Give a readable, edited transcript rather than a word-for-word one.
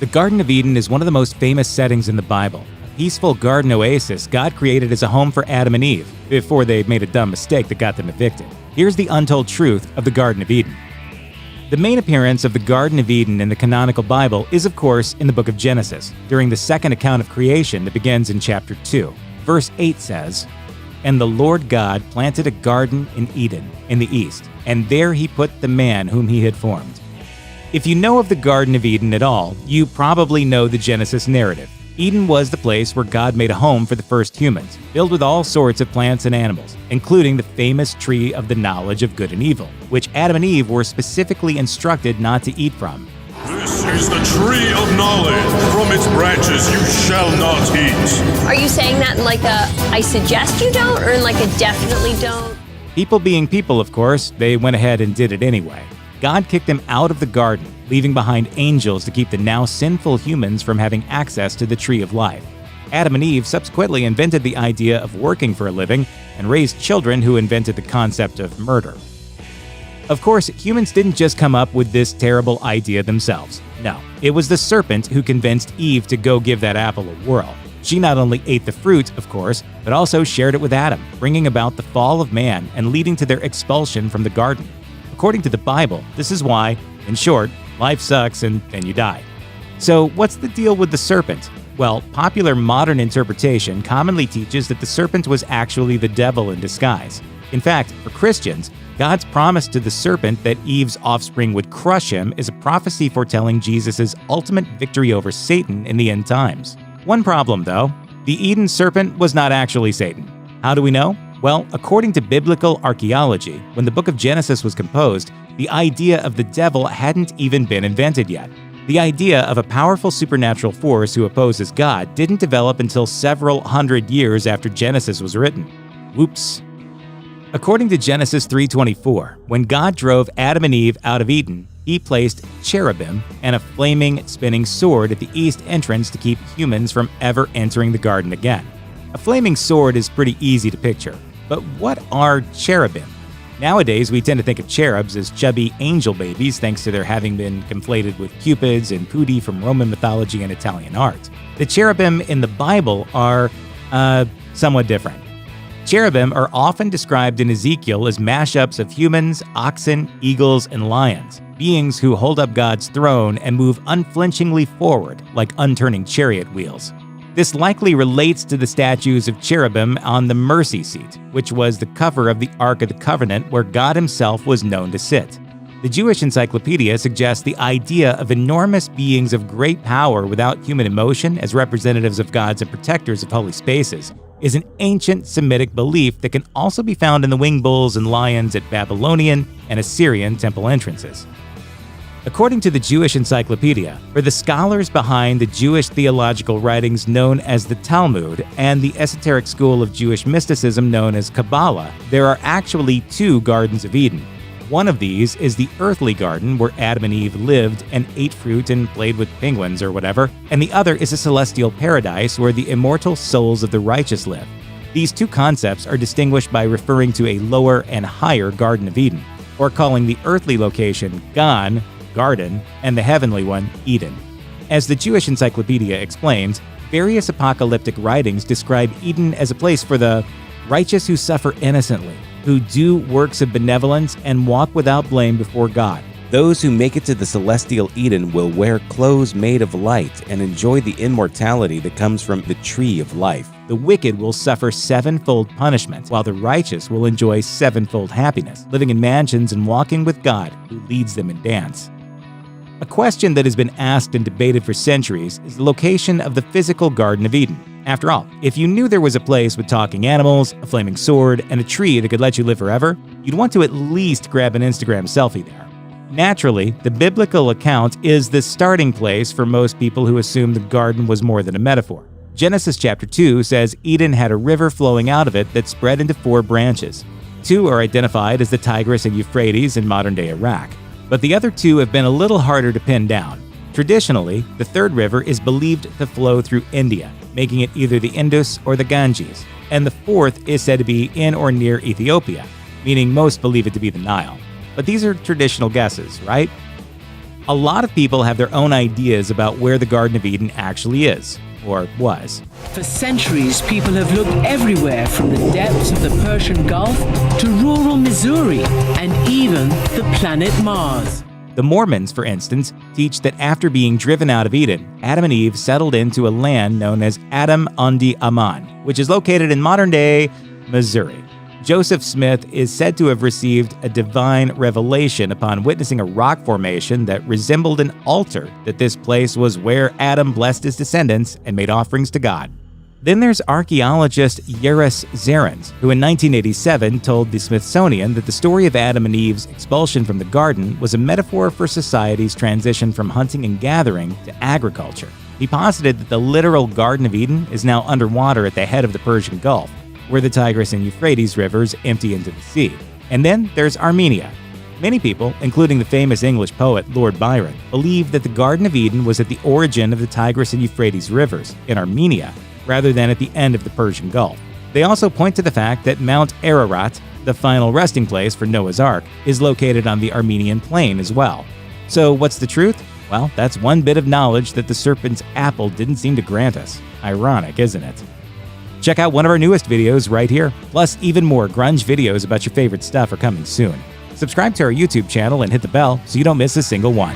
The Garden of Eden is one of the most famous settings in the Bible. A peaceful garden oasis God created as a home for Adam and Eve, before they made a dumb mistake that got them evicted. Here's the untold truth of the Garden of Eden. The main appearance of the Garden of Eden in the canonical Bible is, of course, in the book of Genesis, during the second account of creation that begins in chapter 2. Verse 8 says, "And the Lord God planted a garden in Eden, in the east, and there he put the man whom he had formed." If you know of the Garden of Eden at all, you probably know the Genesis narrative. Eden was the place where God made a home for the first humans, filled with all sorts of plants and animals, including the famous tree of the knowledge of good and evil, which Adam and Eve were specifically instructed not to eat from. "This is the tree of knowledge. From its branches you shall not eat." Are you saying that in like a I suggest you don't, or in like a definitely don't? People being people, of course, they went ahead and did it anyway. God kicked them out of the garden, leaving behind angels to keep the now sinful humans from having access to the tree of life. Adam and Eve subsequently invented the idea of working for a living and raised children who invented the concept of murder. Of course, humans didn't just come up with this terrible idea themselves. No, it was the serpent who convinced Eve to go give that apple a whirl. She not only ate the fruit, of course, but also shared it with Adam, bringing about the fall of man and leading to their expulsion from the garden. According to the Bible, this is why, in short, life sucks and then you die. So what's the deal with the serpent? Well, popular modern interpretation commonly teaches that the serpent was actually the devil in disguise. In fact, for Christians, God's promise to the serpent that Eve's offspring would crush him is a prophecy foretelling Jesus' ultimate victory over Satan in the end times. One problem, though: the Eden serpent was not actually Satan. How do we know? Well, according to biblical archaeology, when the book of Genesis was composed, the idea of the devil hadn't even been invented yet. The idea of a powerful supernatural force who opposes God didn't develop until several hundred years after Genesis was written. Whoops. According to Genesis 3:24, when God drove Adam and Eve out of Eden, he placed cherubim and a flaming, spinning sword at the east entrance to keep humans from ever entering the garden again. A flaming sword is pretty easy to picture. But what are cherubim? Nowadays, we tend to think of cherubs as chubby angel babies thanks to their having been conflated with cupids and putti from Roman mythology and Italian art. The cherubim in the Bible are, somewhat different. Cherubim are often described in Ezekiel as mashups of humans, oxen, eagles, and lions, beings who hold up God's throne and move unflinchingly forward like unturning chariot wheels. This likely relates to the statues of cherubim on the mercy seat, which was the cover of the Ark of the Covenant where God himself was known to sit. The Jewish Encyclopedia suggests the idea of enormous beings of great power without human emotion as representatives of gods and protectors of holy spaces is an ancient Semitic belief that can also be found in the winged bulls and lions at Babylonian and Assyrian temple entrances. According to the Jewish Encyclopedia, for the scholars behind the Jewish theological writings known as the Talmud and the esoteric school of Jewish mysticism known as Kabbalah, there are actually two Gardens of Eden. One of these is the earthly garden where Adam and Eve lived and ate fruit and played with penguins or whatever, and the other is a celestial paradise where the immortal souls of the righteous live. These two concepts are distinguished by referring to a lower and higher Garden of Eden, or calling the earthly location Gan, garden, and the heavenly one, Eden. As the Jewish Encyclopedia explains, various apocalyptic writings describe Eden as a place for the righteous who suffer innocently, who do works of benevolence and walk without blame before God. Those who make it to the celestial Eden will wear clothes made of light and enjoy the immortality that comes from the tree of life. The wicked will suffer sevenfold punishment, while the righteous will enjoy sevenfold happiness, living in mansions and walking with God, who leads them in dance. A question that has been asked and debated for centuries is the location of the physical Garden of Eden. After all, if you knew there was a place with talking animals, a flaming sword, and a tree that could let you live forever, you'd want to at least grab an Instagram selfie there. Naturally, the biblical account is the starting place for most people who assume the garden was more than a metaphor. Genesis chapter 2 says Eden had a river flowing out of it that spread into 4 branches. 2 are identified as the Tigris and Euphrates in modern-day Iraq. But the other 2 have been a little harder to pin down. Traditionally, the 3rd river is believed to flow through India, making it either the Indus or the Ganges, and the 4th is said to be in or near Ethiopia, meaning most believe it to be the Nile. But these are traditional guesses, right? A lot of people have their own ideas about where the Garden of Eden actually is, or was. For centuries, people have looked everywhere from the depths of the Persian Gulf to rural Missouri and even the planet Mars. The Mormons, for instance, teach that after being driven out of Eden, Adam and Eve settled into a land known as Adam Undi Aman, which is located in modern-day Missouri. Joseph Smith is said to have received a divine revelation upon witnessing a rock formation that resembled an altar, that this place was where Adam blessed his descendants and made offerings to God. Then there's archaeologist Yaris Zarins, who in 1987 told the Smithsonian that the story of Adam and Eve's expulsion from the garden was a metaphor for society's transition from hunting and gathering to agriculture. He posited that the literal Garden of Eden is now underwater at the head of the Persian Gulf, where the Tigris and Euphrates rivers empty into the sea. And then there's Armenia. Many people, including the famous English poet Lord Byron, believe that the Garden of Eden was at the origin of the Tigris and Euphrates rivers in Armenia, rather than at the end of the Persian Gulf. They also point to the fact that Mount Ararat, the final resting place for Noah's Ark, is located on the Armenian plain as well. So what's the truth? Well, that's one bit of knowledge that the serpent's apple didn't seem to grant us. Ironic, isn't it? Check out one of our newest videos right here. Plus, even more grunge videos about your favorite stuff are coming soon. Subscribe to our YouTube channel and hit the bell so you don't miss a single one.